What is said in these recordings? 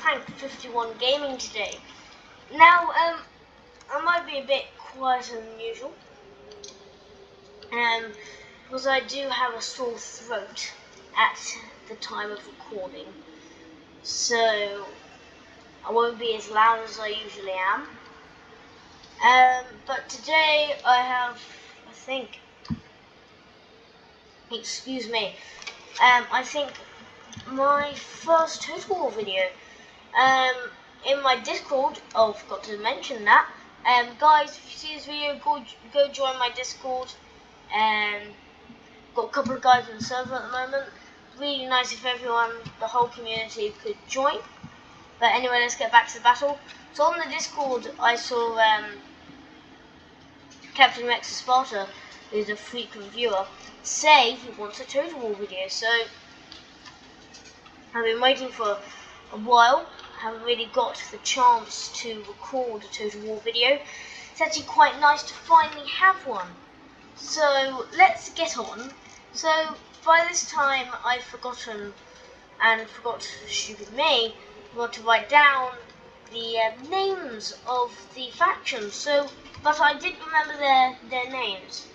Rank 51 Gaming today. Now, I might be a bit quieter than usual, because I do have a sore throat at the time of recording, so I won't be as loud as I usually am. But today I have, I think, my first Total War video. In my Discord, forgot to mention that. Guys, if you see this video, go join my Discord. Got a couple of guys on the server at the moment. Really nice if everyone, the whole community, could join. But anyway, let's get back to the battle. So on the Discord, I saw Captain Rex of Sparta, who's a frequent viewer, say he wants a Total War video. So I've been waiting for a while. Haven't really got the chance to record a Total War video. It's actually quite nice to finally have one. So let's get on. So by this time I've forgotten, stupid me, forgot to write down the names of the factions. But I did remember their names.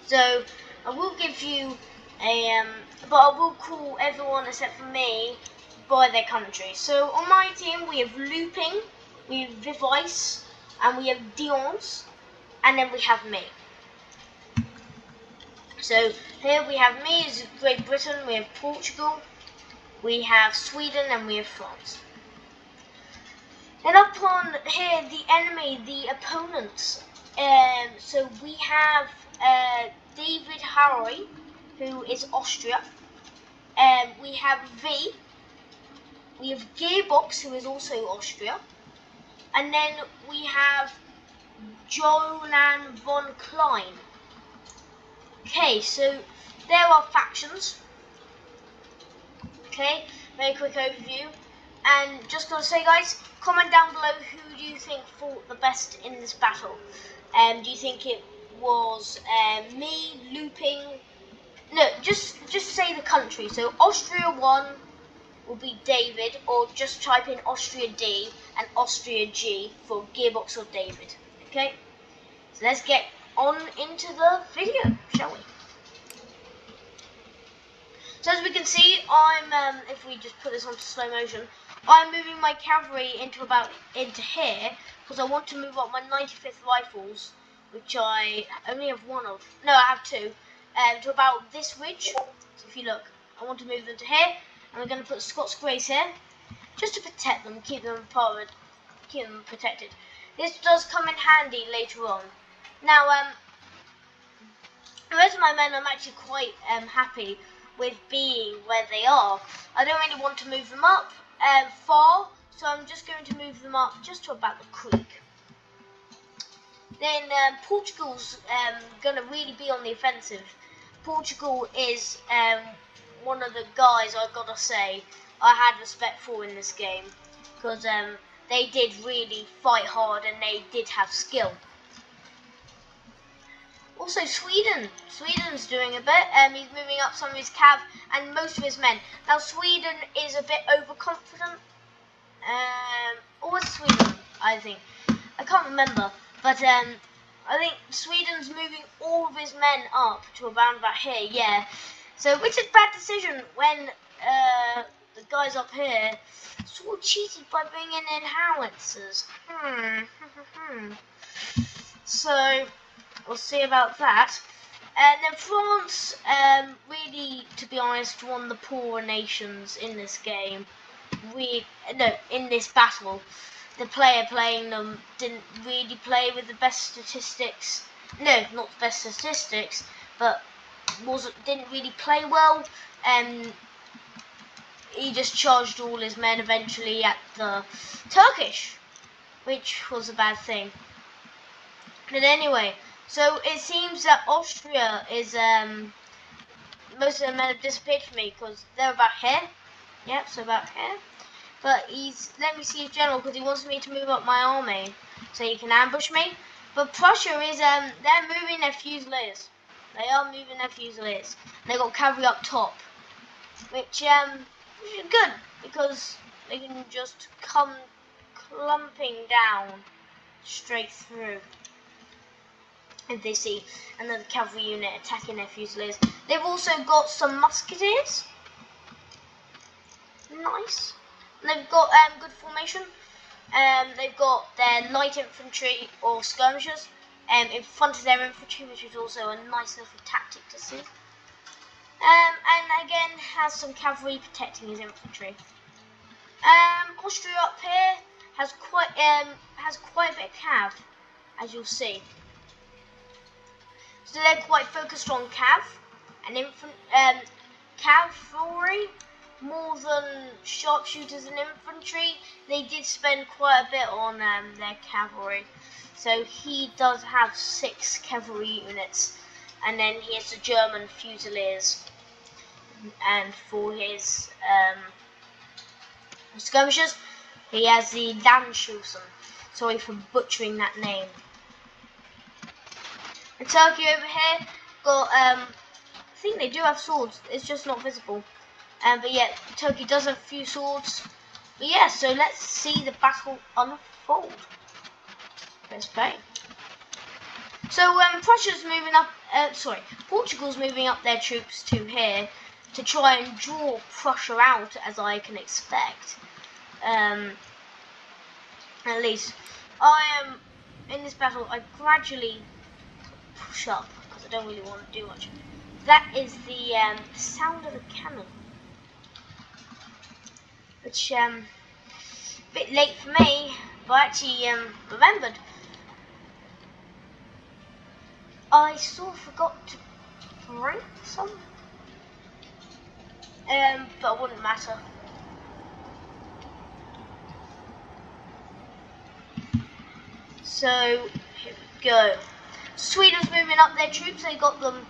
So I will give you but I will call everyone except for me by their country. So on my team we have Looping, we have Vivice, and we have Dion's, and then we have me. So here we have me is Great Britain, we have Portugal, we have Sweden, and we have France. And up on here, the enemy, the opponents. So we have David Harry, who is Austria. We have V. We have Gearbox, who is also Austria. And then we have Jonan von Klein. Okay, so there are factions. Okay, very quick overview. And just gotta say, guys, comment down below who do you think fought the best in this battle. Do you think it was me, Looping? No, just say the country. So Austria 1 will be David, or just type in Austria D and Austria G for Gearbox or David. Okay, so let's get on into the video, shall we? So as we can see, I'm if we just put this onto slow motion, I'm moving my cavalry into here because I want to move up my 95th rifles, which I only have one of. No, I have two. To about this ridge. So if you look, I want to move them to here, and we're going to put Scots Greys here, just to protect them, keep them protected. This does come in handy later on. Now, the rest of my men, I'm actually quite happy with being where they are. I don't really want to move them up far, so I'm just going to move them up just to about the creek. Then Portugal's going to really be on the offensive. Portugal is one of the guys I've got to say I had respect for in this game, because they did really fight hard and they did have skill. Also Sweden's doing a bit. He's moving up some of his cav and most of his men. Now Sweden is a bit overconfident. Or was Sweden, I think. I can't remember. But I think Sweden's moving all of his men up to around about here, yeah. So, which is a bad decision when the guys up here sort of cheated by bringing in howitzers. So, we'll see about that. And then France, really, to be honest, one of the poorer nations in this game. In this battle. The player playing them didn't really play with the best statistics. No, not the best statistics, but didn't really play well. He just charged all his men eventually at the Turkish, which was a bad thing. But anyway, so it seems that Austria is most of the men have disappeared from me because they're about here. Yep, so about here. But he's let me see his general because he wants me to move up my army so he can ambush me. But Prussia is they're moving their fusiliers. They are moving their fusiliers. They got cavalry up top, which is good because they can just come clumping down straight through if they see another cavalry unit attacking their fusiliers. They've also got some musketeers. Nice. And they've got good formation. They've got their light infantry or skirmishers in front of their infantry, which is also a nice little tactic to see. And again has some cavalry protecting his infantry. Austria up here has quite a bit of cav, as you'll see. So they're quite focused on cav and cavalry more than sharpshooters and infantry. They did spend quite a bit on their cavalry. So he does have 6 cavalry units, and then he has the German Fusiliers. And for his skirmishers, he has the Landschussen. Sorry for butchering that name. And Turkey over here got, I think they do have swords, it's just not visible. But yeah, Turkey does have a few swords. But yeah, so let's see the battle unfold. Let's play. So Prussia's moving up, Portugal's moving up their troops to here to try and draw Prussia out, as I can expect. At least I am in this battle. I gradually push up because I don't really want to do much. That is the sound of the cannon, which a bit late for me, but I actually remembered. I sort of forgot to bring some, but it wouldn't matter. So here we go. Sweden's moving up their troops. They got them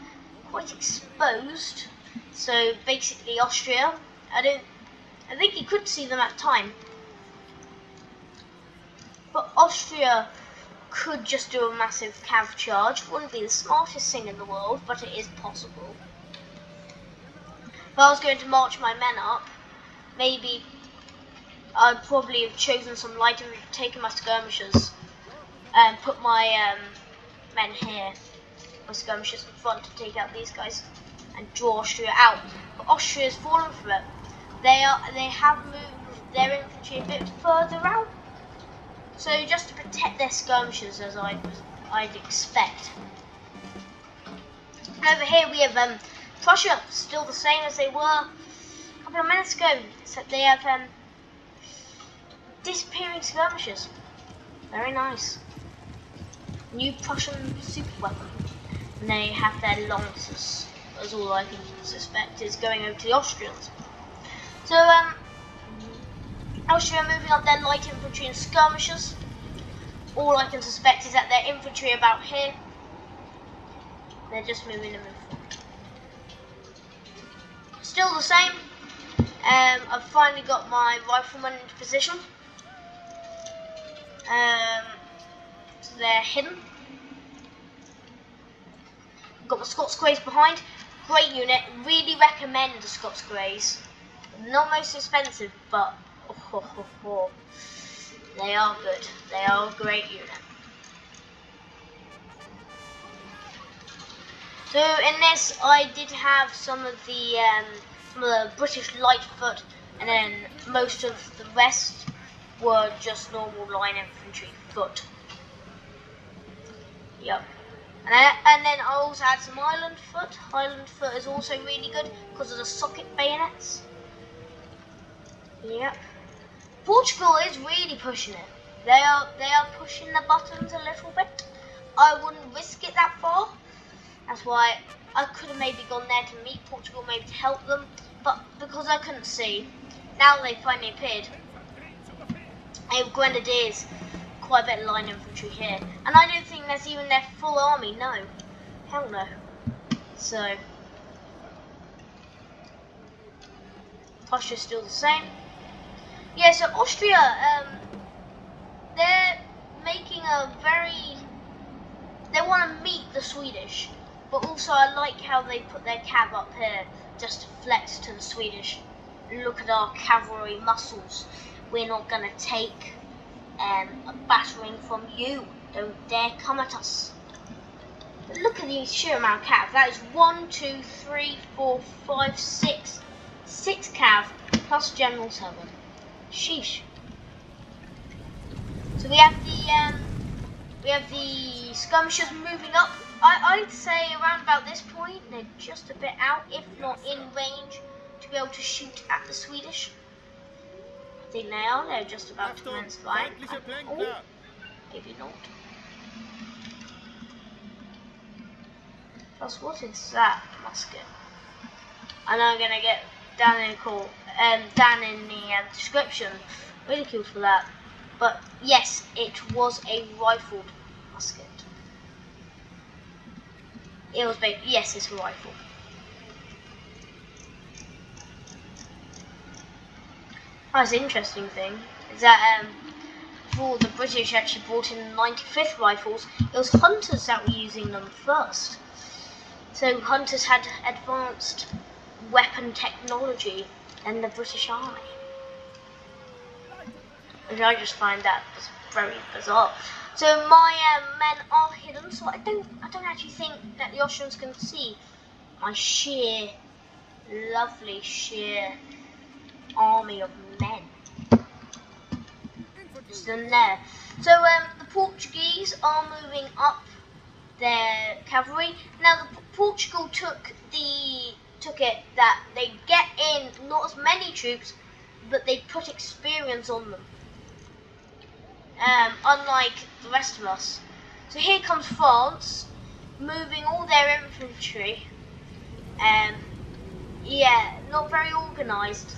quite exposed. So basically Austria, I think you could see them at the time, but Austria could just do a massive cav charge. Wouldn't be the smartest thing in the world, but it is possible. If I was going to march my men up, maybe I'd probably have chosen some light and taken my skirmishers and put my men here, my skirmishers in front to take out these guys and draw Austria out. But Austria's fallen for it. They have moved their infantry a bit further out, so just to protect their skirmishers, as I'd expect. Over here we have Prussia, still the same as they were a couple of minutes ago, except they have disappearing skirmishers. Very nice. New Prussian super weapon. And they have their lancers, as all I can suspect is going over to the Austrians. So Austria moving up their light infantry and skirmishers. All I can suspect is that their infantry are about here. They're just moving them in forward. Still the same. I've finally got my riflemen into position. So they're hidden. I've got my Scots Greys behind. Great unit. Really recommend the Scots Greys. Not most expensive, but they are good. They are a great unit. So in this, I did have some of the British light foot, and then most of the rest were just normal line infantry foot. Yep. And then I also had some Highland foot. Highland foot is also really good because of the socket bayonets. Yep. Portugal is really pushing it. They are pushing the buttons a little bit. I wouldn't risk it that far. That's why I could have maybe gone there to meet Portugal, maybe to help them. But because I couldn't see, now they finally appeared. Grenadiers, quite a bit of line infantry here. And I don't think that's even their full army, no. Hell no. So, Austria's still the same. Yeah, so Austria, they're making a they want to meet the Swedish, but also I like how they put their cav up here just to flex to the Swedish. look at our cavalry muscles. We're not going to take a battering from you. Don't dare come at us. But look at the sheer amount of cav. That is 1, 2, 3, 4, 5, 6. 6 cav plus General 7. Sheesh. So we have the skirmishers moving up. I'd say around about this point they're just a bit out, if not in range, to be able to shoot at the Swedish. I think they are. They're just about to commence firing. Oh, maybe not. Plus, what is that musket? I know I'm gonna get down in the description ridiculed for that. But yes, it was a rifled musket. It was yes, it's a rifle. That's an interesting thing is that before the British actually brought in 95th rifles, it was hunters that were using them first. So hunters had advanced weapon technology than the British Army. And I just find that very bizarre. So my men are hidden, so I don't actually think that the Austrians can see my lovely sheer army of men. Just in there. So the Portuguese are moving up their cavalry. Now Portugal took it that they get in not as many troops, but they put experience on them. Unlike the rest of us. So here comes France, moving all their infantry. Yeah, not very organised.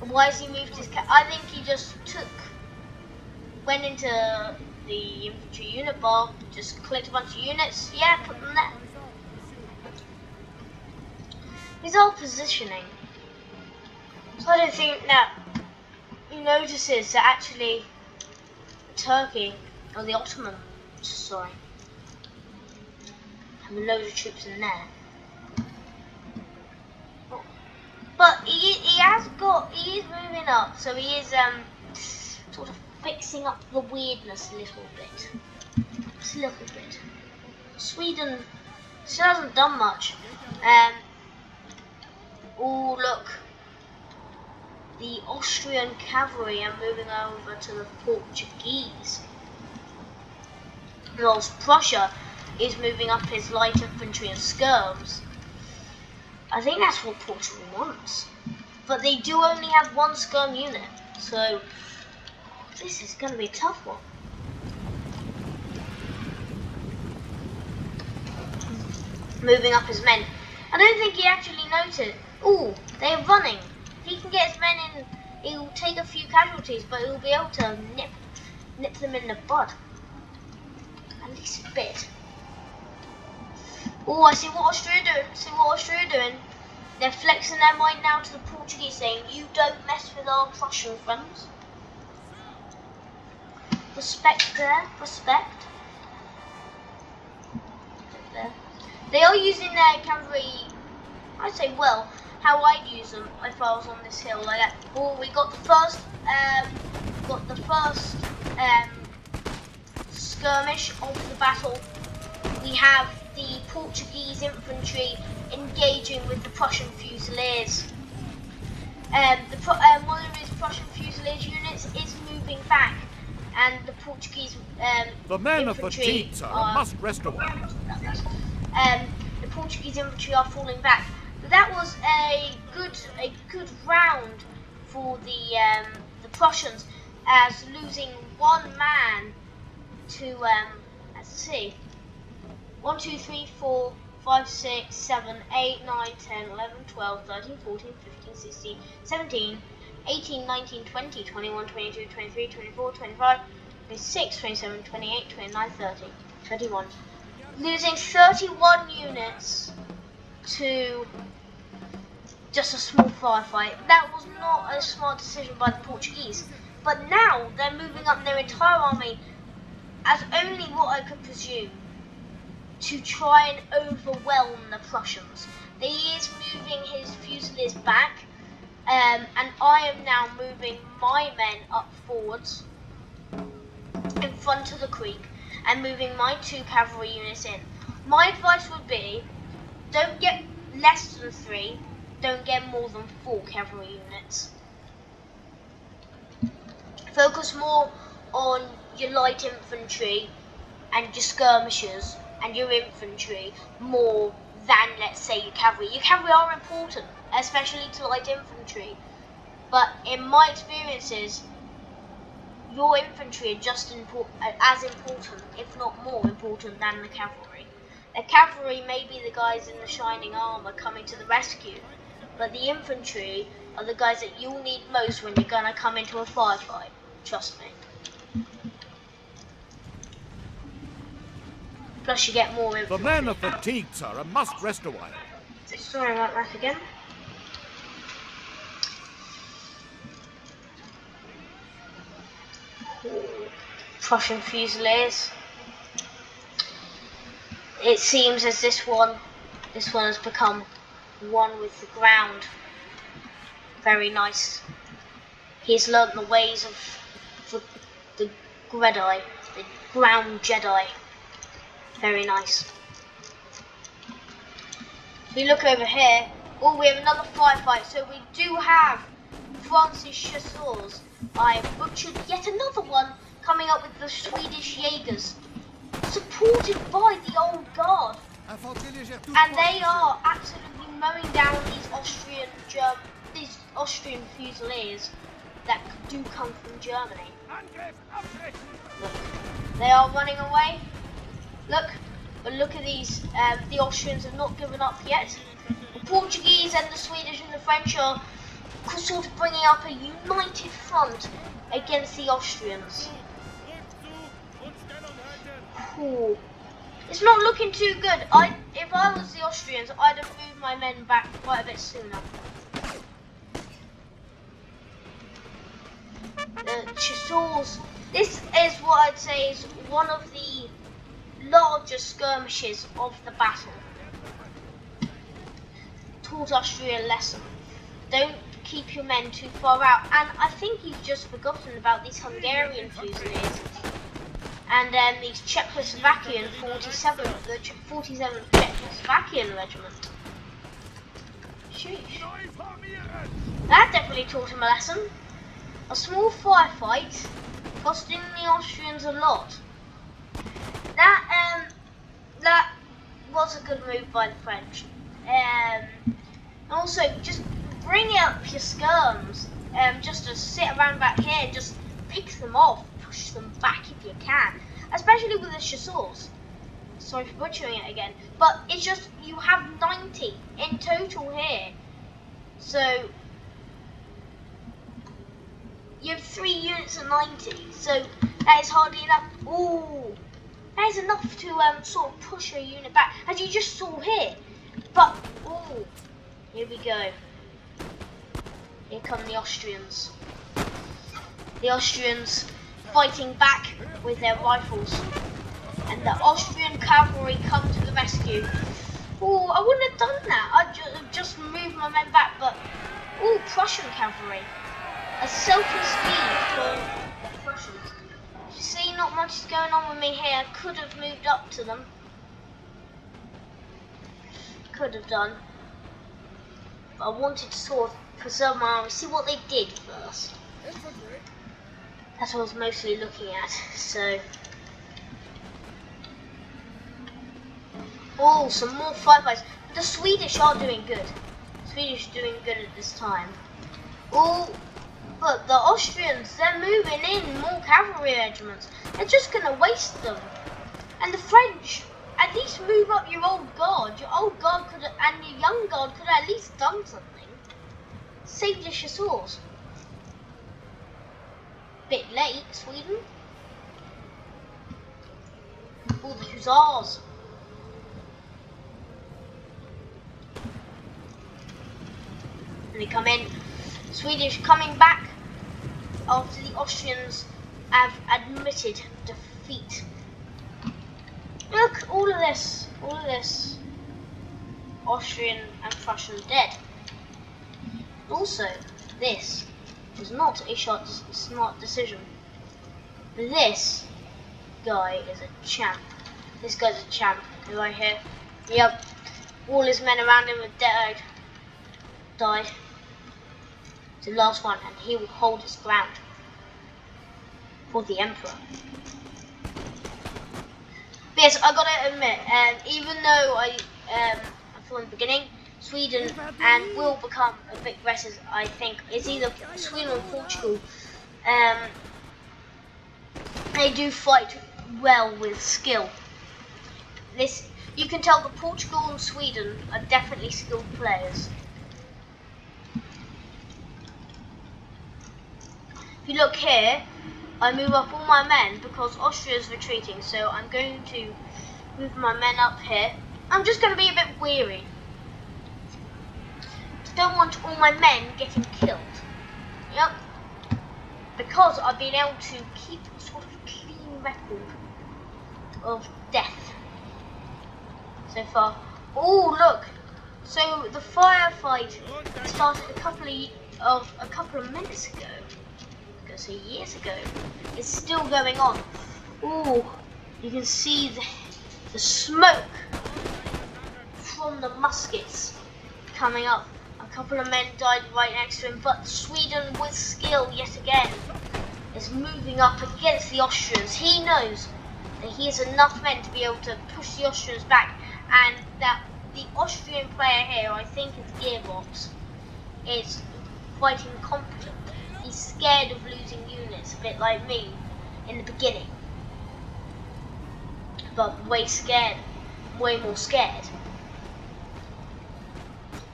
Why has he moved his I think he just went into the infantry unit bar, just clicked a bunch of units, yeah, put them there. He's all positioning. So I don't think that he notices that actually Turkey, or the Ottoman, sorry, having loads of troops in there. But he is moving up, so he is sort of fixing up the weirdness a little bit. Just a little bit. Sweden still hasn't done much. Oh look. The Austrian cavalry are moving over to the Portuguese. Whilst Prussia is moving up his light infantry and skirms. I think that's what Portugal wants. But they do only have one skirm unit, so this is going to be a tough one. Moving up his men. I don't think he actually noted. Oh, they're running. If he can get his men in, he'll take a few casualties, but he'll be able to nip them in the bud. At least a bit. Oh, I see what Austria are doing. They're flexing their mind now to the Portuguese, saying, "You don't mess with our Prussian friends." Respect there, respect. There. They are using their cavalry, I'd say, well, how I'd use them if I was on this hill like that. Oh, we got the first skirmish of the battle. We have the Portuguese infantry engaging with the Prussian Fusiliers. One of his Prussian Fusiliers units is moving back, and the Portuguese the men of the Jeets must rest away. The Portuguese infantry are falling back. But that was a good round for the Prussians, as losing one man to let's see. 1, 2, 3, 4, 5, 6, 7, 8, 9, 10, 11, 12, 13, 14, 15, 16, 17, 18, 19, 20, 21, 22, 23, 24, 25, 26, 27, 28, 29, 30, 31. Losing 31 units to just a small firefight. That was not a smart decision by the Portuguese. But now they're moving up their entire army, as only what I could presume, to try and overwhelm the Prussians. He is moving his Fusiliers back, and I am now moving my men up forwards in front of the creek and moving my 2 cavalry units in. My advice would be, don't get less than 3, don't get more than 4 cavalry units. Focus more on your light infantry and your skirmishers and your infantry more than, let's say, your cavalry. Your cavalry are important, especially to light infantry, but in my experiences, your infantry are just as important, if not more important, than the cavalry. The cavalry may be the guys in the shining armour coming to the rescue, but the infantry are the guys that you'll need most when you're gonna come into a firefight. Trust me. Plus you get more infantry. The men are fatigued, sir, and must rest a while. Sorry about that again. Prussian Fusiliers. It seems as this one has become one with the ground. Very nice. He's learnt the ways of the Jedi, the ground Jedi. Very nice. If you look over here, oh, we have another firefight. So we do have France's chasseurs. I butchered yet another one, coming up with the Swedish Jaegers, supported by the old guard. And they are absolutely mowing down these Austrian Fusiliers that do come from Germany. Look, they are running away. Look, but look at these. The Austrians have not given up yet. The Portuguese and the Swedish and the French are sort of bringing up a united front against the Austrians. Ooh. It's not looking too good. If I was the Austrians, I'd have moved my men back quite a bit sooner. The chasseurs. This is what I'd say is one of the largest skirmishes of the battle. Taught Austria a lesson. Don't keep your men too far out. And I think he's just forgotten about these Hungarian Fusiliers. And then these Czechoslovakian 47th, the 47th Czechoslovakian Regiment. Sheesh. That definitely taught him a lesson. A small firefight costing the Austrians a lot. That was a good move by the French. Also, just bring up your skirms. Just to sit around back here, just pick them off, push them back if you can. Especially with the chasseurs. Sorry for butchering it again, but it's just you have 90 in total here. So you have 3 units of 90, so that is hardly enough. Ooh, that is enough to sort of push a unit back, as you just saw here. But ooh, here we go. Here come the Austrians. The Austrians fighting back with their rifles, and the Austrian cavalry come to the rescue. Ooh, I wouldn't have done that. I'd just moved my men back, but ooh, Prussian cavalry. A silky speed for the Prussians. You see, not much is going on with me here. I could have moved up to them. Could have done. But I wanted to sort of preserve my army, see what they did first. That's what I was mostly looking at, so. Oh, some more firefights. The Swedish are doing good. The Swedish are doing good at this time. Oh, but the Austrians, they're moving in more cavalry regiments. They're just going to waste them. And the French, at least move up your old guard. Your old guard could have, and your young guard could have at least done something. Save your chasseurs. Bit late, Sweden. All the hussars. And they come in. Swedish coming back after the Austrians have admitted defeat. Look, all of this, Austrian and Prussian dead. Also, This was not a smart decision. This guy is a champ. This guy's a champ. Right here. Yep. All his men around him have died. It's the last one, and he will hold his ground for the Emperor. But yes, I gotta admit, even though I thought in the beginning, Sweden will become a big aggressors. I think it's either Sweden or Portugal. They do fight well with skill. You can tell that Portugal and Sweden are definitely skilled players. If you look here, I move up all my men because Austria is retreating, so I'm going to move my men up here. I'm just going to be a bit weary. Don't want all my men getting killed. Yep. Because I've been able to keep sort of a clean record of death so far. Oh, look! So the firefight started a couple of minutes ago. I was gonna say years ago. It's still going on. Oh, you can see the smoke from the muskets coming up. A couple of men died right next to him, but Sweden, with skill yet again, is moving up against the Austrians. He knows that he has enough men to be able to push the Austrians back, and that the Austrian player here, I think it's Gearbox, is fighting competently. He's scared of losing units, a bit like me in the beginning, but way more scared.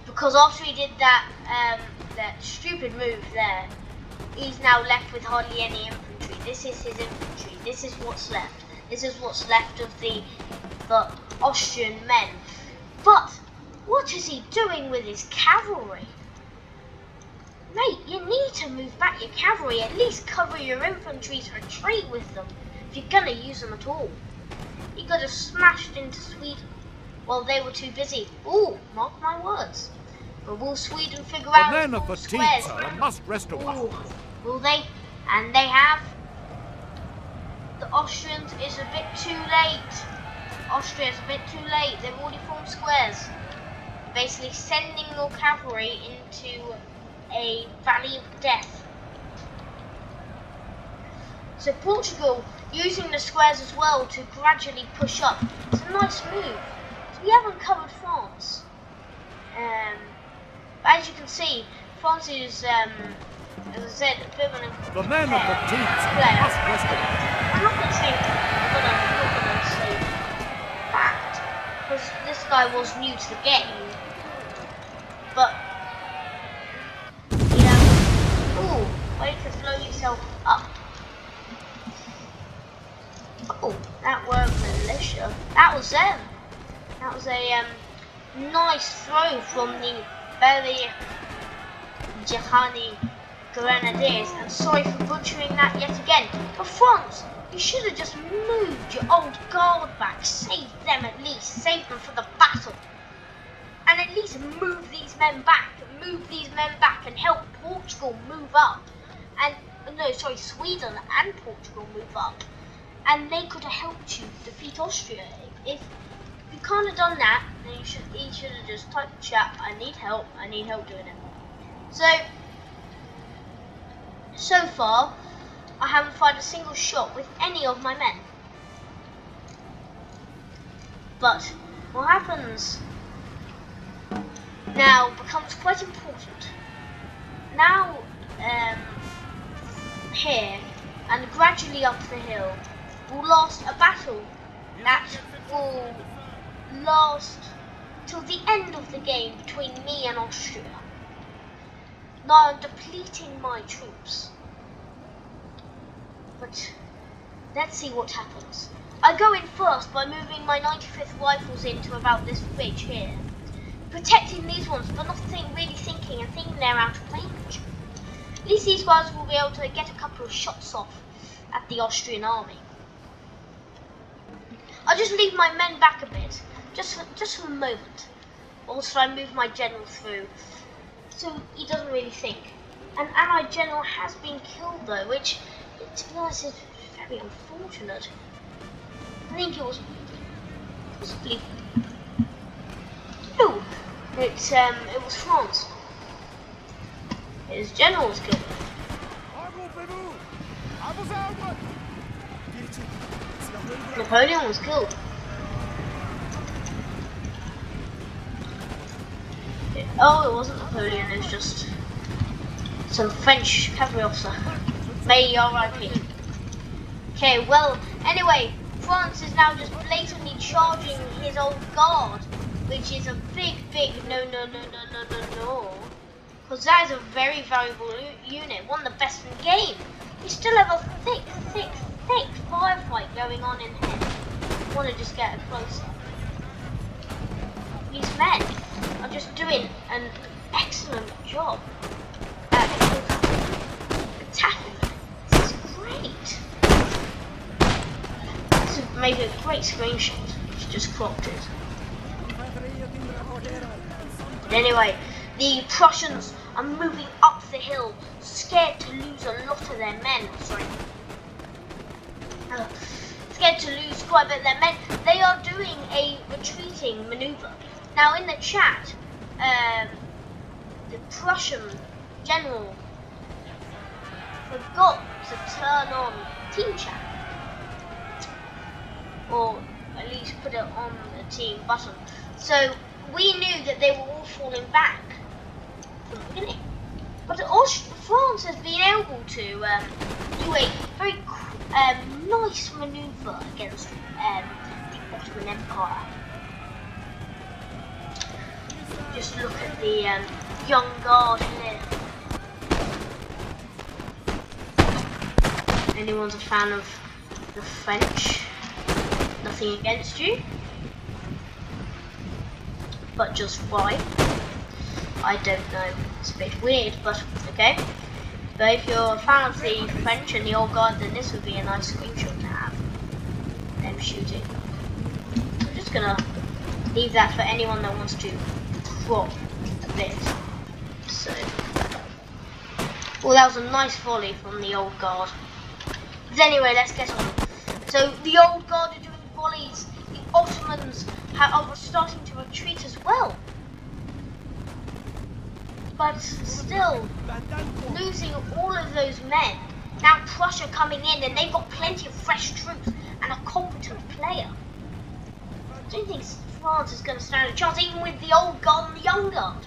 Because after he did that stupid move there, he's now left with hardly any infantry. This is his infantry. This is what's left. This is what's left of the Austrian men. But what is he doing with his cavalry? Mate, you need to move back your cavalry. At least cover your infantry's retreat with them, if you're gonna use them at all. He could have smashed into Sweden while they were too busy. Ooh, mark my words. But will Sweden figure out the men are fatigued, sir, and must rest a while. Will they? And they have. The Austrians is a bit too late. Austria is a bit too late. They've already formed squares. Basically sending your cavalry into a valley of death. So Portugal using the squares as well to gradually push up. It's a nice move. So we haven't covered France. But as you can see, France is, as I said, a bit of an the men of the teams must rest a while. I'm not going to say fact, because this guy was new to the game. But ooh, way to slow yourself up. Oh, that were militia. That was them. That was a nice throw from the very Jahani Grenadiers, and sorry for butchering that yet again. But France, you should have just moved your old guard back, saved them at least, saved them for the battle, and at least move these men back and help Portugal move up, and Sweden and Portugal move up, and they could have helped you defeat Austria. If you can't have done that, then you should have just typed in chat, I need help doing it. So far, I haven't fired a single shot with any of my men. But what happens now becomes quite important. Now, here and gradually up the hill will last a battle that will last till the end of the game between me and Austria. Now I'm depleting my troops. But let's see what happens. I go in first by moving my 95th rifles into about this ridge here, protecting these ones, but not really thinking they're out of range. At least these guys will be able to get a couple of shots off at the Austrian army. I'll just leave my men back a bit, just for a moment. Also, I move my general through, so he doesn't really think. An allied general has been killed though, which, to be honest, is very unfortunate. I think it was possibly... No! It was France. His general was killed. Napoleon was killed. Oh, it wasn't Napoleon, it was just some French cavalry officer. May R.I.P. Okay, well, anyway, France is now just blatantly charging his old guard, which is a big no. Because that is a very valuable unit, one of the best in the game. We still have a thick firefight going on in here. I want to just get a close-up. These men are just doing an excellent job at attacking. This is great. This is maybe a great screenshot. It's just cropped it. But anyway, the Prussians are moving up the hill, scared to lose a lot of their men. Scared to lose quite a bit of their men. They are doing a retreating maneuver. Now in the chat, the Prussian general forgot to turn on team chat, or at least put it on the team button. So we knew that they were all falling back from the beginning. But France has been able to do a very nice maneuver against the Ottoman Empire. Just look at the young guard here. Anyone's a fan of the French? Nothing against you, but just why? I don't know. It's a bit weird, but okay. But if you're a fan of the French and the old guard, then this would be a nice screenshot to have. Them shooting. I'm just gonna leave that for anyone that wants to crop a bit. So, well, that was a nice volley from the old guard. But anyway, let's get on. So the old guard are doing volleys. The Ottomans are starting to retreat as well. But still, losing all of those men. Now Prussia coming in, and they've got plenty of fresh troops and a competent player. I don't think France is going to stand a chance, even with the old guard and the young guard.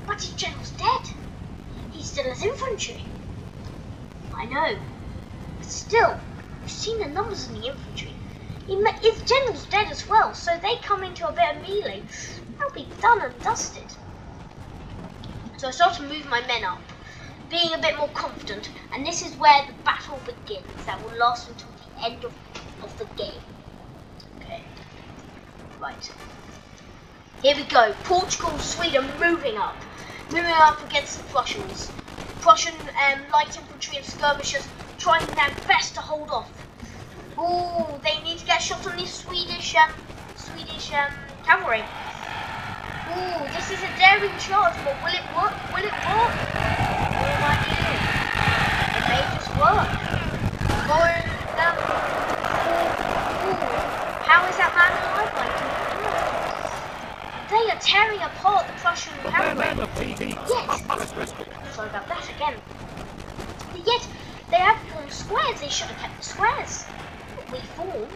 But his general's dead. He still has infantry. I know. But still, you've seen the numbers in the infantry. His general's dead as well, so they come into a bit of melee. They'll be done and dusted. So I start to move my men up, being a bit more confident, and this is where the battle begins. That will last until the end of the game. Okay, right. Here we go. Portugal, Sweden moving up against the Prussians. Prussian light infantry and skirmishers trying their best to hold off. Ooh, they need to get a shot on these Swedish cavalry. Ooh, this is a daring charge, but will it work? Will it work? What am I doing? It may just work. Going down. Ooh, how is that man alive? I don't know. They are tearing apart the Prussian cavalry. Yes. Sorry about that again. Yet they have formed squares. They should have kept the squares. We formed.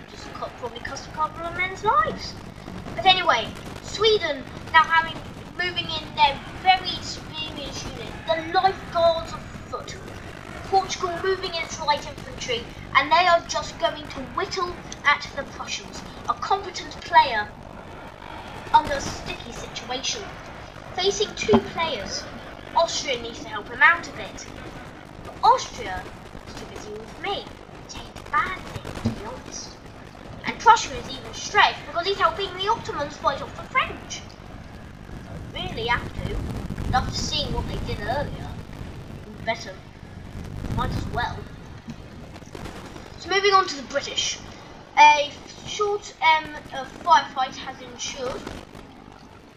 Just probably cost a couple of men's lives. But anyway, Sweden now moving in their very experienced unit, the life guards of foot. Portugal moving in its light infantry, and they are just going to whittle at the Prussians. A competent player under a sticky situation. Facing two players, Austria needs to help him out a bit. But Austria is too busy with me. It's a bad thing, to be honest. And Prussia is even stretched because he's helping the Ottomans fight off the French. Don't really have to. After seeing what they did earlier, better. Might as well. So moving on to the British. A short firefight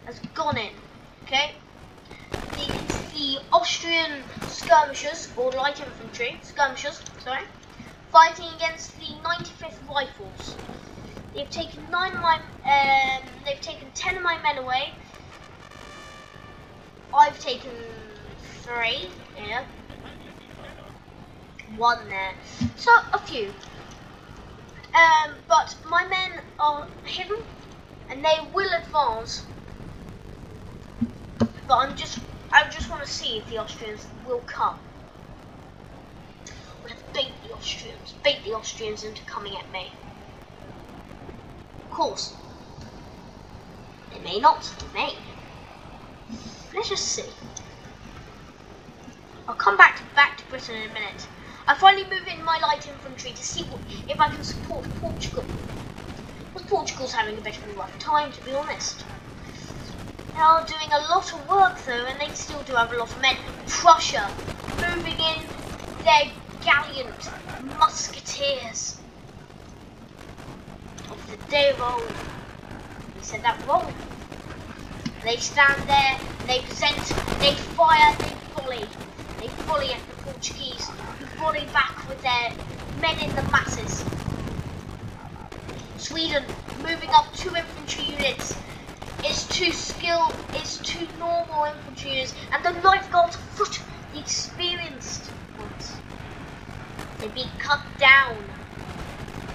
has gone in. Okay? You can the Austrian skirmishers, or light infantry, skirmishers, sorry, fighting against the 95th Rifles. They've taken 10 of my men away. I've taken 3, yeah. 1 there. So, a few. But my men are hidden, and they will advance. But I just want to see if the Austrians will come. I'm going to bait the Austrians into coming at me. Of course, they may not, they may. Let's just see. I'll come back to Britain in a minute. I finally move in my light infantry to see if I can support Portugal. Because Portugal's having a bit of a rough time, to be honest. They are doing a lot of work though, and they still do have a lot of men. Prussia, moving in their gallant musketeers of the day of old. We said that wrong. They stand there, they present, they fire, they volley. They volley at the Portuguese, who volley back with their men in the masses. Sweden, moving up 2 infantry units. It's 2 normal infantry units, and the Life Guards foot, the experienced ones. They're being cut down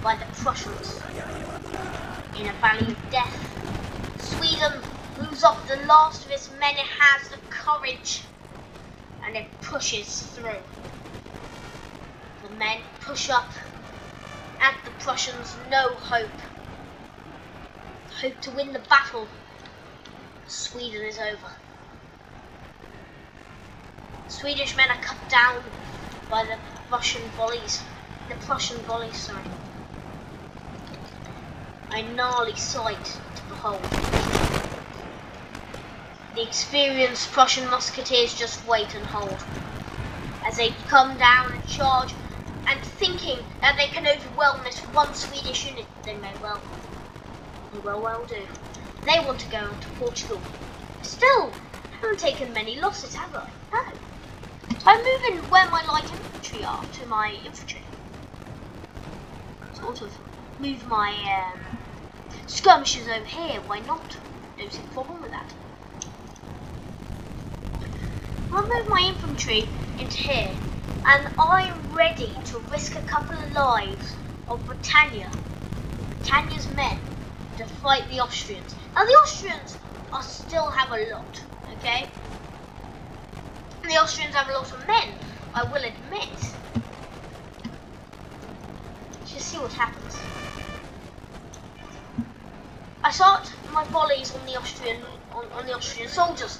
by the Prussians in a valley of death. Sweden moves up the last of its men. It has the courage, and it pushes through. The men push up, and the Prussians no hope to win the battle. Sweden is over. The Swedish men are cut down by the Prussian volleys. Sorry. A gnarly sight to behold. The experienced Prussian musketeers just wait and hold as they come down and charge, and thinking that they can overwhelm this one Swedish unit. They may well do. They want to go into Portugal. Still, haven't taken many losses, have I? No. So I'm moving where my light infantry are to my infantry. Sort of move my skirmishers over here. Why not? Don't see a problem with that. I'll move my infantry into here, and I'm ready to risk a couple of lives of Britannia's men, to fight the Austrians. Now the Austrians still have a lot, okay? The Austrians have a lot of men, I will admit. Let's just see what happens. I start my volleys on the Austrian soldiers,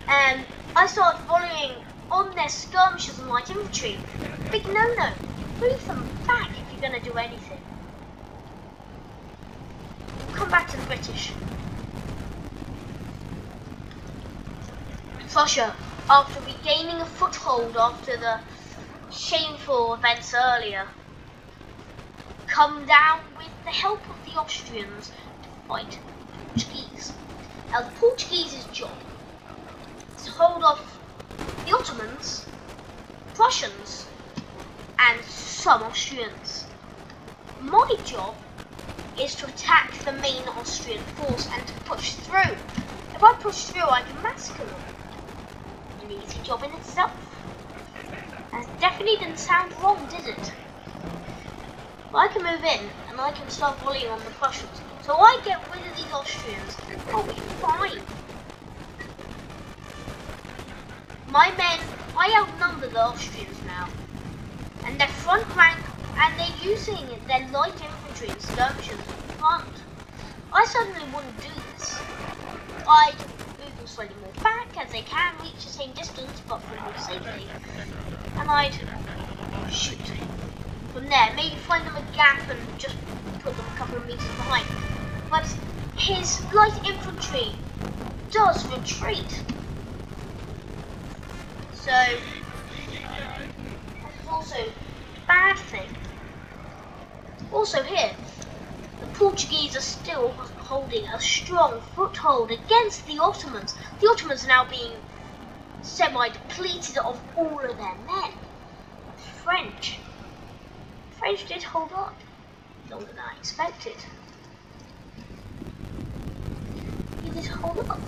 and I start volleying on their skirmishers and light infantry. Big no-no. Move them back if you're going to do anything. Come back to the British. Prussia, after regaining a foothold after the shameful events earlier, come down with the help of the Austrians to fight the Portuguese. Now the Portuguese's job is to hold off the Ottomans, Prussians, and some Austrians. My job is to attack the main Austrian force and to push through. If I push through, I can massacre them. An easy job in itself. That definitely didn't sound wrong, did it? But I can move in and I can start volleying on the Prussians. So I get rid of these Austrians and I'll be fine. My men, I outnumber the Austrians now. And their front rank, and they're using their light infantry and skirmishers in front. I certainly wouldn't do this. I'd move them slightly more back as they can reach the same distance but for more safety. And I'd shoot from there. Maybe find them a gap and just put them a couple of meters behind. But his light infantry does retreat. So that's also a bad thing. Also here, the Portuguese are still holding a strong foothold against the Ottomans. The Ottomans are now being semi-depleted of all of their men. French did hold up longer than I expected. He did hold up,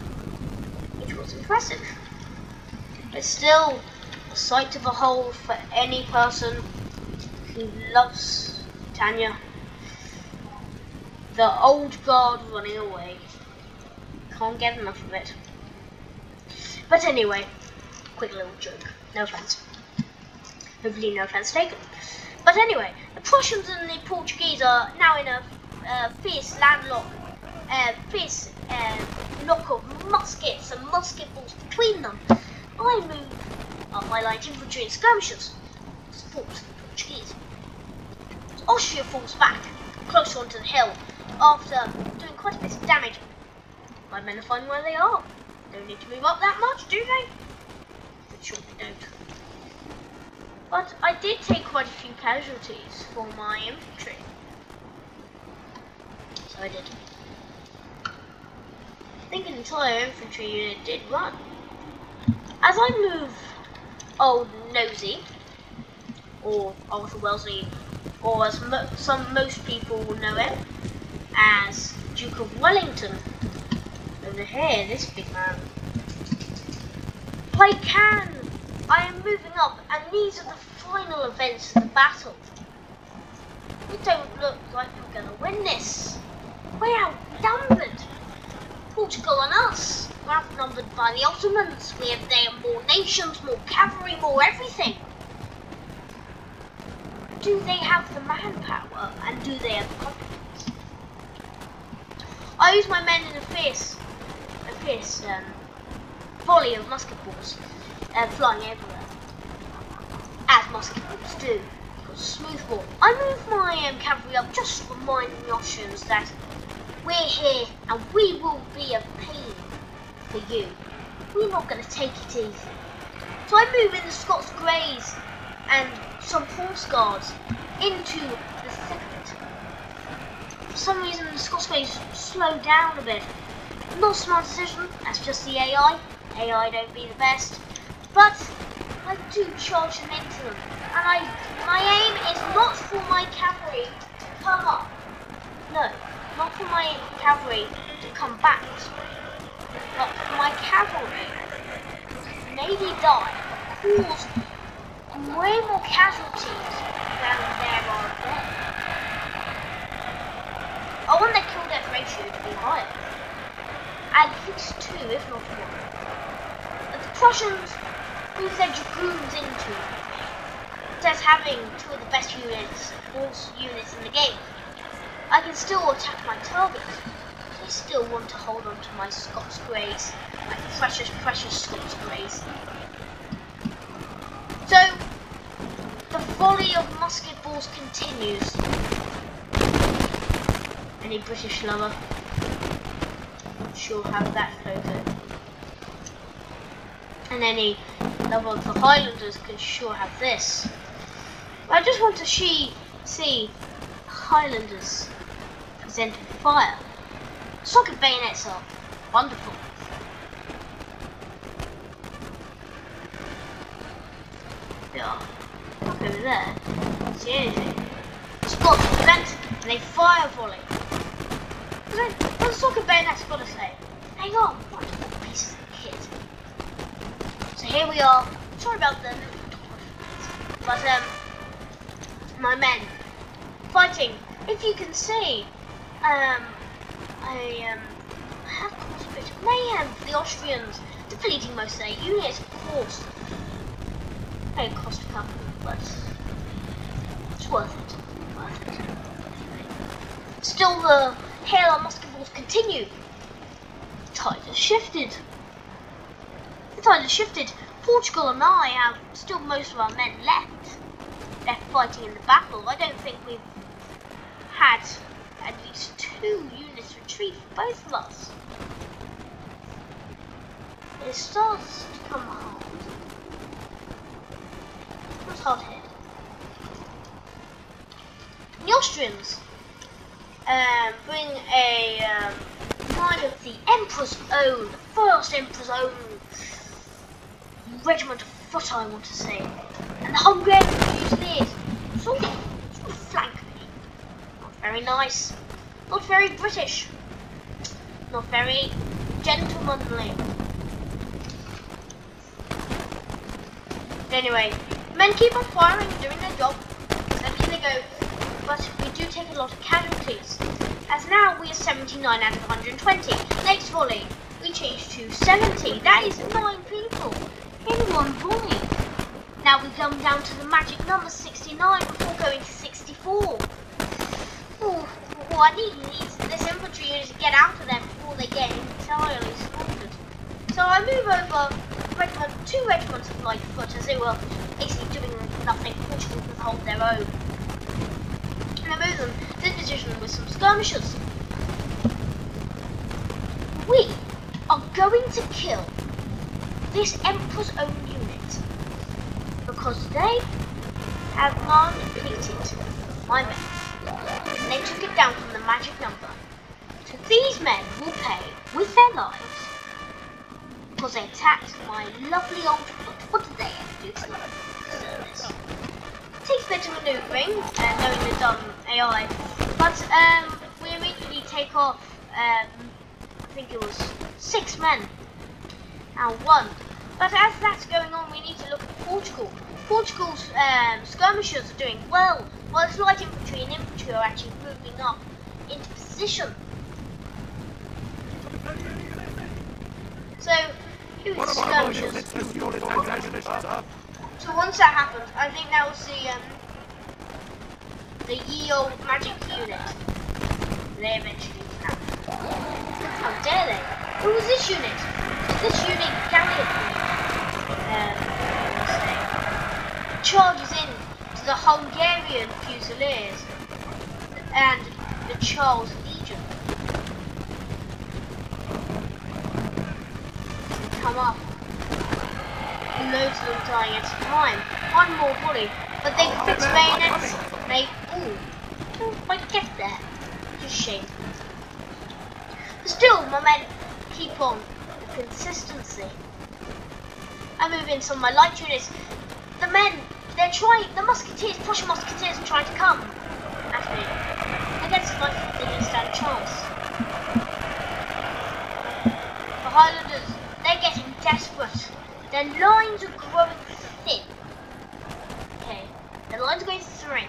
which was impressive. But still, a sight to behold for any person who loves Britannia. The old guard running away. Can't get enough of it. But anyway, quick little joke. No offense. Hopefully no offense taken. But anyway, the Prussians and the Portuguese are now in a fierce landlock. Lock of muskets and musket balls between them. I move up my light infantry and skirmishers to support the Portuguese. Austria falls back closer onto the hill after doing quite a bit of damage. My men are fine where they are. Don't need to move up that much, do they? But sure they don't. But I did take quite a few casualties for my infantry. So I did. I think an entire infantry unit did run. As I move Old Nosey, or Arthur Wellesley, or as most people will know him, as Duke of Wellington. Over here, this big man. I am moving up, and these are the final events of the battle. It don't look like we're going to win this. We're outnumbered. Portugal and us. We're outnumbered by the Ottomans. We have there more nations, more cavalry, more everything. Do they have the manpower, and do they have the competence? I use my men in a fierce volley of musket balls, flying everywhere, as musket balls do. Smooth ball. I move my cavalry up just to remind the Austrians that we're here and we will be a pain for you. We're not going to take it easy. So I move in the Scots Greys and some horse guards into the thick of it. For some reason the Scots Greys slow down a bit. Not a smart decision, that's just the AI. AI don't be the best. But I do charge them into them. And my aim is not for my cavalry to come up. No, not for my cavalry to come back this way. But for my cavalry to maybe die, but cause way more casualties than there are dead. I want their kill-death ratio to be higher. At least 2, if not 1. But the Prussians move their dragoons into it. As having 2 of the best horse units in the game, I can still attack my targets. I still want to hold on to my Scots Greys, my precious Scots Greys. So, the volley of musket balls continues. Any British lover sure have that photo. And any lover of the Highlanders can sure have this. I just want to see Highlanders presenting fire. Socket bayonets are wonderful. They are up over there. Can't see anything. Scots prevent and they fire volley. What the socket bayonets got to say? Hang on, wonderful pieces of kit. So here we are. Sorry about the but my men fighting. If you can see, I have caused a bit of mayhem for the Austrians, depleting most of their units, of course. It cost a couple, but it's worth it. Still, the hail on musket balls continue. The tide has shifted. Portugal and I have still most of our men left fighting in the battle. I don't think we've had at least 2 units retreat for both of us. It starts to come hard. It was hard hit. The Austrians bring a kind of the Emperor's own, the first Emperor's own regiment of foot, I want to say. And the Hungarian Fusiliers sort of flank me. Not very nice. Not very British. Not very gentlemanly. Anyway, men keep on firing and doing their job. Steadily they go. But we do take a lot of casualties. As now we are 79 out of 120. Next volley, we change to 70. That is 9 people in one volley. Now we come down to the magic number 69 before going to 64. Oh, I need this infantry unit to get out of there before they get entirely slaughtered. So I move over 2 regiments of light foot as they were basically doing nothing. Portugal could hold their own. And I move them to this position with some skirmishers. We are going to kill this Emperor's own unit because they have non-depleted my men. And they took it down from the magic number. So these men will pay with their lives because they attacked my lovely old foot. What did they ever do to deserve this? It takes a bit of manoeuvring and knowing the dumb AI, but we immediately take off, I think it was 6 men, now 1. But as that's going on, we need to look at Portugal. Portugal's skirmishers are doing well, while its light infantry and infantry are actually moving up into position. So, here's the skirmishers. So once that happened, I think that was the ye old magic unit. They eventually happened. How dare they? Who was this unit? This unit gallantly charges in to the Hungarian Fusiliers and the Charles Legion. They come up. Loads of them dying at a time. One more volley, but they fix bayonets. They don't quite get there. Just shame. But still, my men keep on the consistency. I move in some of my light units. The men, they're trying. The musketeers, Prussian musketeers, are trying to come at me. Against my foot, they didn't stand a chance. The Highlanders, they're getting desperate. Their lines are growing thin. Okay, their lines are going thin.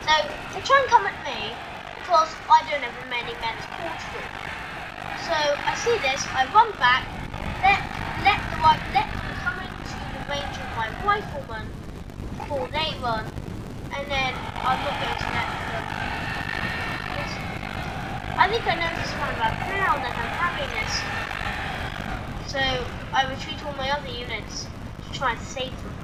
So they try and come at me because I don't have as many men as Portugal. So I see this, I run back, let them come into the range of my riflemen before they run, and then I'm not going to let them. I think I noticed around about now that I'm having this. So I retreat all my other units to try and save them.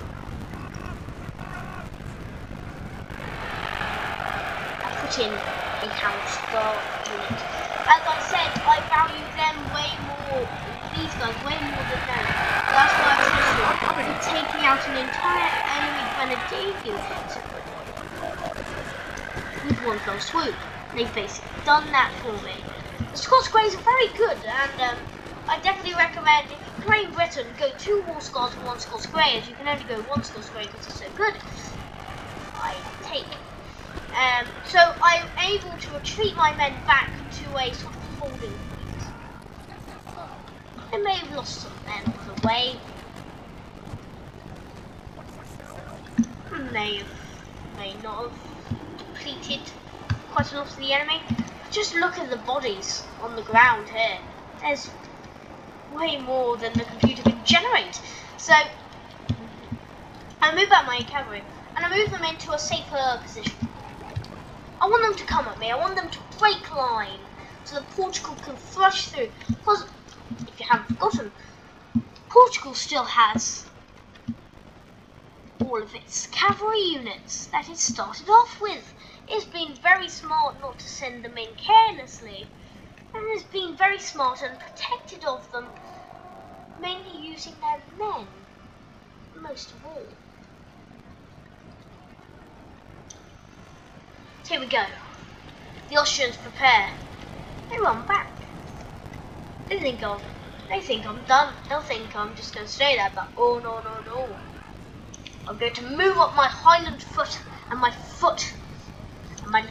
I put in a house guard unit. As I said, I value them way more, these guys way more than them. That's why I chose them, taking out an entire enemy grenadier unit with one fell swoop. They've basically done that for me. The Scots Greys are very good, and I definitely recommend, if you play Britain, go 2 War Scots and 1 Scots Grey, as you can only go 1 Scots Grey because it's so good. I take. So I'm able to retreat my men back to a sort of holding point. I may have lost some men on the way. May not have depleted quite enough of the enemy. Just look at the bodies on the ground here. There's way more than the computer can generate. So I move out my cavalry and I move them into a safer position. I want them to come at me. I want them to break line so that Portugal can thrust through. Because if you haven't forgotten, Portugal still has all of its cavalry units that it started off with. It's been very smart not to send them in carelessly, and it's been very smart and protected of them, mainly using their men, most of all. Here we go. The Austrians prepare. They run back. They think of They think I'm done. They'll think I'm just going to stay there, but oh no, no, no. I'm going to move up my Highland foot and my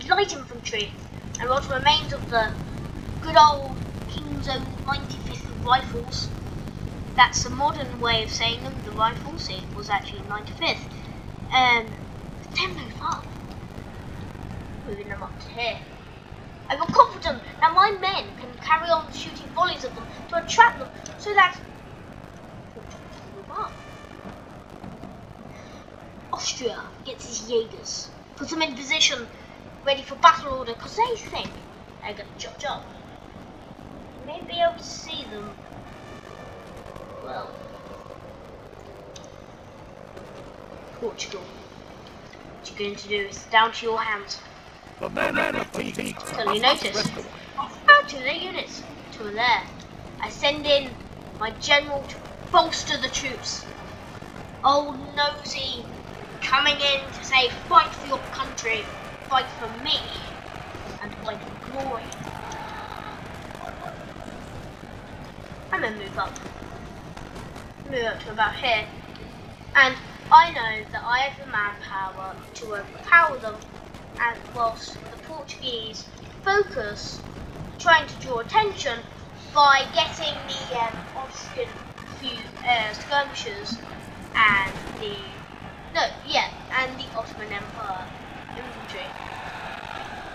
light infantry and what remains of the good old King's Own 95th rifles. That's a modern way of saying them, the rifles. It was actually 95th. Then move up. Moving them up to here. I got confident that my men can carry on shooting volleys at them to attract them so that move up. Austria gets his Jaegers, puts them in position, ready for battle order, because they think they're going to charge up. You may be able to see them. Well, Portugal, what you're going to do is down to your hands. The men of Teats Suddenly notice. How to the units? Two are there. I send in my general to bolster the troops. Old Nosy coming in to say, fight for your country, fight for me, and fight for glory. I'm gonna move up. Move up to about here. And I know that I have the manpower to overpower them, and whilst the Portuguese focus trying to draw attention by getting the Austrian skirmishers and the Ottoman Empire infantry.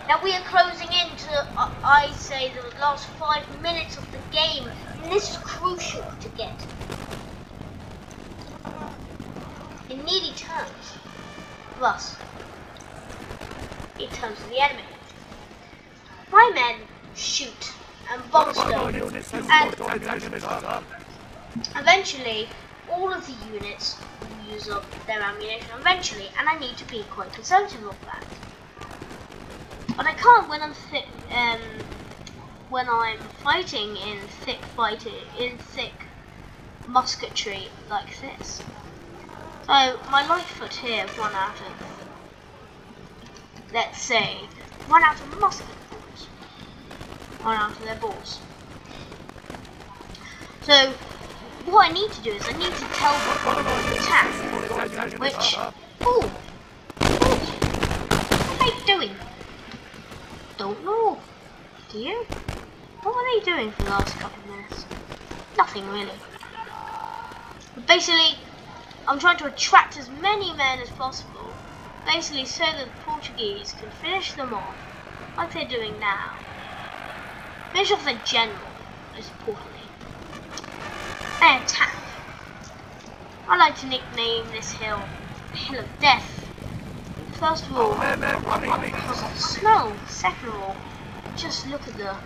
Now we are closing into, I say, the last 5 minutes of the game, and this is crucial to get. It nearly turns for us. It turns to the enemy. My men shoot and bolster, and eventually all of the units use up their ammunition eventually, and I need to be quite conservative of that. But I can't when I'm fighting in thick musketry like this. So my light foot here have run out of, let's say, run out of musket balls. Run out of their balls. So what I need to do is I need to tell them to attack. Which, what are they doing? Don't know. Do you? What were they doing for the last couple of minutes? Nothing really. But basically, I'm trying to attract as many men as possible, basically so that the Portuguese can finish them off, like they're doing now. Finish off their general, most importantly. They attack. I like to nickname this hill the Hill of Death. First of all, because of the snow. Second of all, just look at the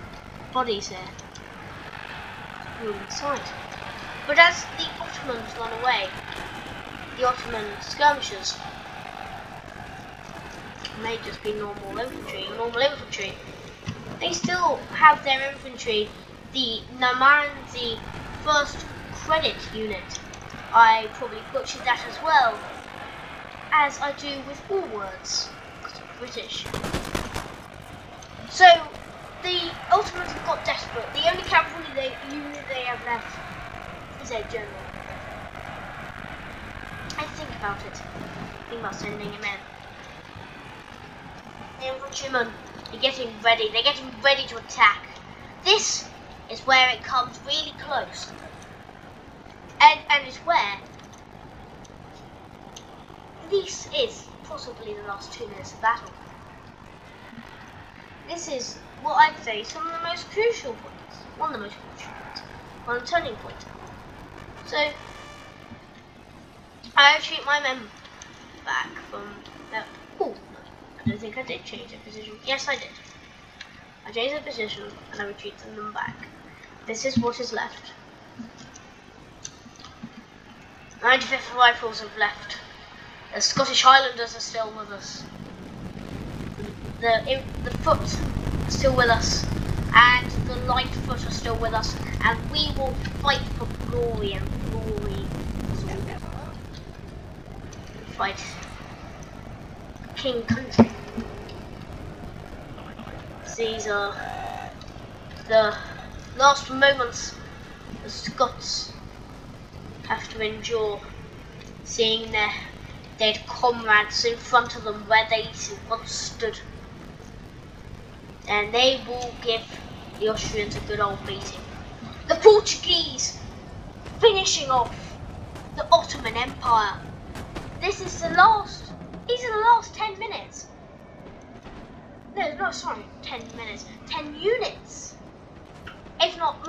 bodies here. Inside. But as the Ottomans run away, the Ottoman skirmishers may just be normal infantry. They still have their infantry, the Namanzi First Credit Unit. I probably butchered that as well, as I do with all words, because I'm British. So the Ottomans have got desperate. The only cavalry unit they have left is their general. And think about it. Think about sending him in. The infantrymen are getting ready. They're getting ready to attack. This is where it comes really close. And it's where this is possibly the last 2 minutes of battle. This is what I'd say some of the most crucial points. One of the most crucial points. One of the turning points. So I retreat my men back from I don't think I did change their position. Yes, I did. I changed their position and I retreated them back. This is what is left. 95th Rifles have left. The Scottish Highlanders are still with us. The foot are still with us. And the light foot are still with us. And we will fight for glory and glory. Fight King Country. These are the last moments the Scots have to endure seeing their dead comrades in front of them where they once stood. And they will give the Austrians a good old beating. The Portuguese finishing off the Ottoman Empire. These are the last 10 minutes. No, sorry, 10 minutes. 10 units. If not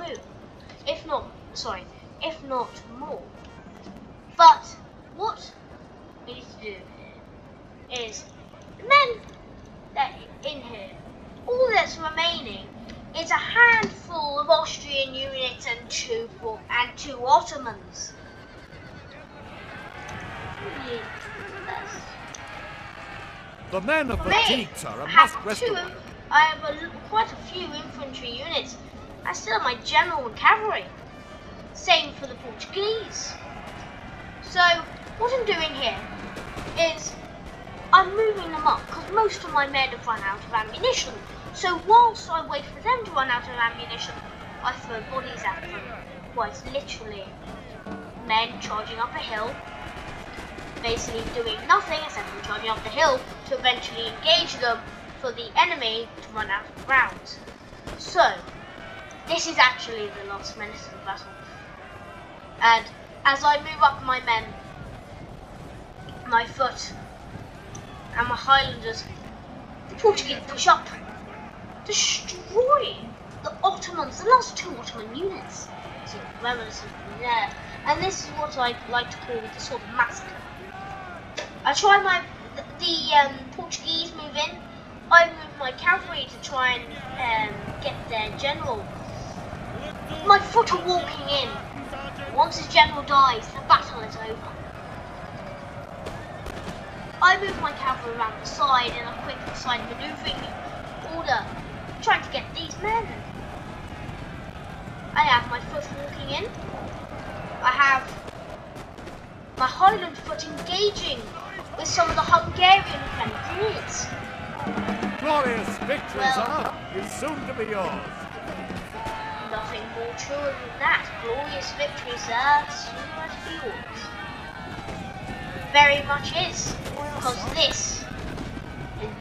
more. But what we need to do is the men that are in here, all that's remaining is a handful of Austrian units and two Ottomans. The men are fatigued, sir, and must rest awhile. I have quite a few infantry units. I still have my general and cavalry. Same for the Portuguese. So what I'm doing here is I'm moving them up because most of my men have run out of ammunition. So whilst I wait for them to run out of ammunition, I throw bodies at them. Quite literally. Men charging up a hill, basically doing nothing except for charging up the hill to eventually engage them for the enemy to run out of rounds. So this is actually the last minute of the battle. And as I move up my men, my foot and my Highlanders, the Portuguese push up, destroy the Ottomans, the last two Ottoman units. So reminiscent from there. And this is what I like to call the sort of massacre. I try the Portuguese move in. I move my cavalry to try and get their general. My foot are walking in. Once his general dies, the battle is over. I move my cavalry around the side in a quick side maneuvering order, trying to get these men. I have my foot walking in. I have my Highland foot engaging with some of the Hungarian grenadiers. Glorious victory, sir, is soon to be yours. Nothing more true than that. Glorious victory, sir, soon must be yours. Very much is, because this is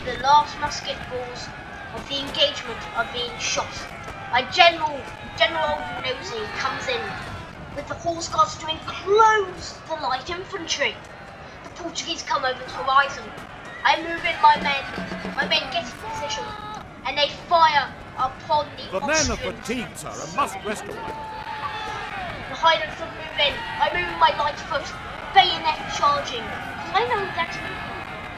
the last musket balls of the engagement are being shot. My General Nosey comes in with the horse guards to enclose the light infantry. The Portuguese come over the horizon. I move in my men get in position, and they fire upon the men are Austrians. fatigued, sir, and must rest awhile. The Highland foot move in. I move my light foot, bayonet charging. Because I know that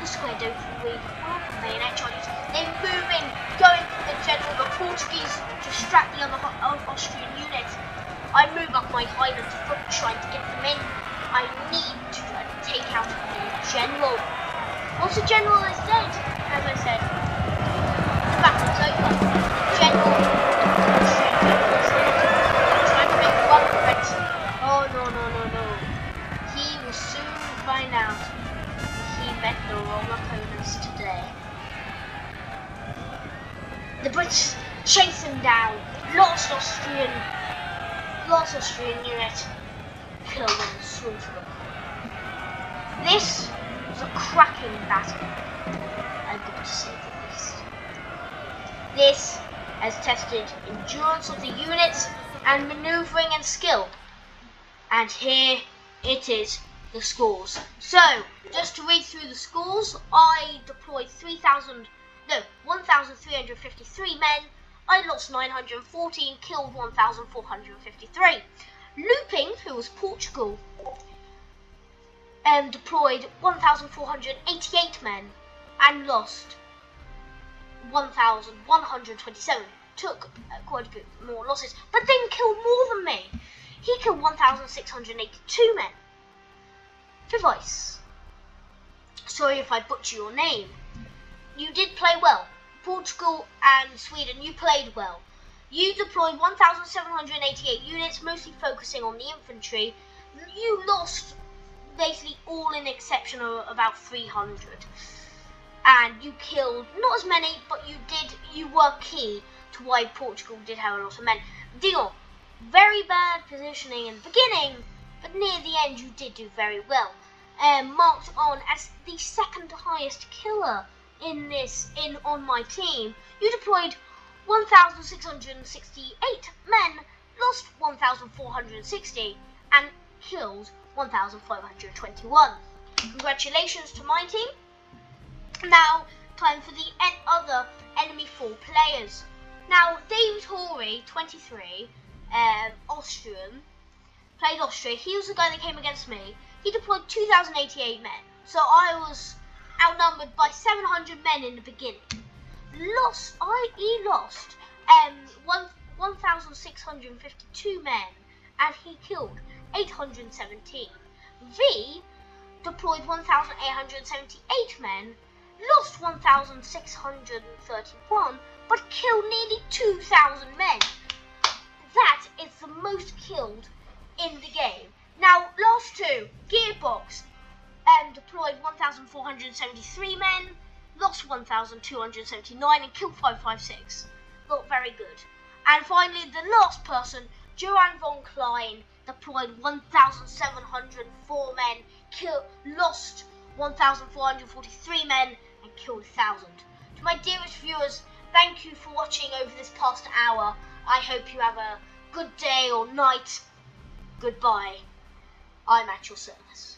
the square don't really work with bayonet charges. They move in, going for the general. The Portuguese distract the other Austrian units. I move up my Highland foot, trying to get them in. I need to take out the general. Once the general is dead, as I said, the battle's over. The general is trying to make one for it. Oh no. He will soon find out he met the wrong opponents today. The Brits chase him down. Lost Austrian unit. Kill them and slaughter them. This was a cracking battle, I've got to say the least. This has tested endurance of the units and manoeuvring and skill. And here it is, the scores. So, just to read through the scores, I deployed 1,353 men. I lost 914, killed 1,453. Looping, who was Portugal, deployed 1,488 men and lost 1,127. Took quite a bit more losses, but then killed more than me. He killed 1,682 men. Device. Sorry if I butcher your name. You did play well. Portugal and Sweden, you played well. You deployed 1,788 units, mostly focusing on the infantry. You lost basically all in exception of about 300. And you killed not as many, but you were key to why Portugal did have a lot of men. Dion, Very bad positioning in the beginning, but near the end you did do very well. Marked on as the second highest killer on my team. You deployed 1,668 men, lost 1,460, and killed 1,521. Congratulations to my team. Now, time for the other enemy 4 players. Now, David Horry, 23, Austrian, played Austria. He was the guy that came against me. He deployed 2,088 men. So I was outnumbered by 700 men in the beginning. He lost 1,652 men, and he killed 817. V deployed 1,878 men, lost 1,631, but killed nearly 2,000 men. That is the most killed in the game. Now, last two, Gearbox deployed 1,473 men, lost 1,279, and killed 556. Not very good. And finally, the last person, Johan von Klein, deployed 1,704 men, lost 1,443 men, and killed 1,000. To my dearest viewers, thank you for watching over this past hour. I hope you have a good day or night. Goodbye. I'm at your service.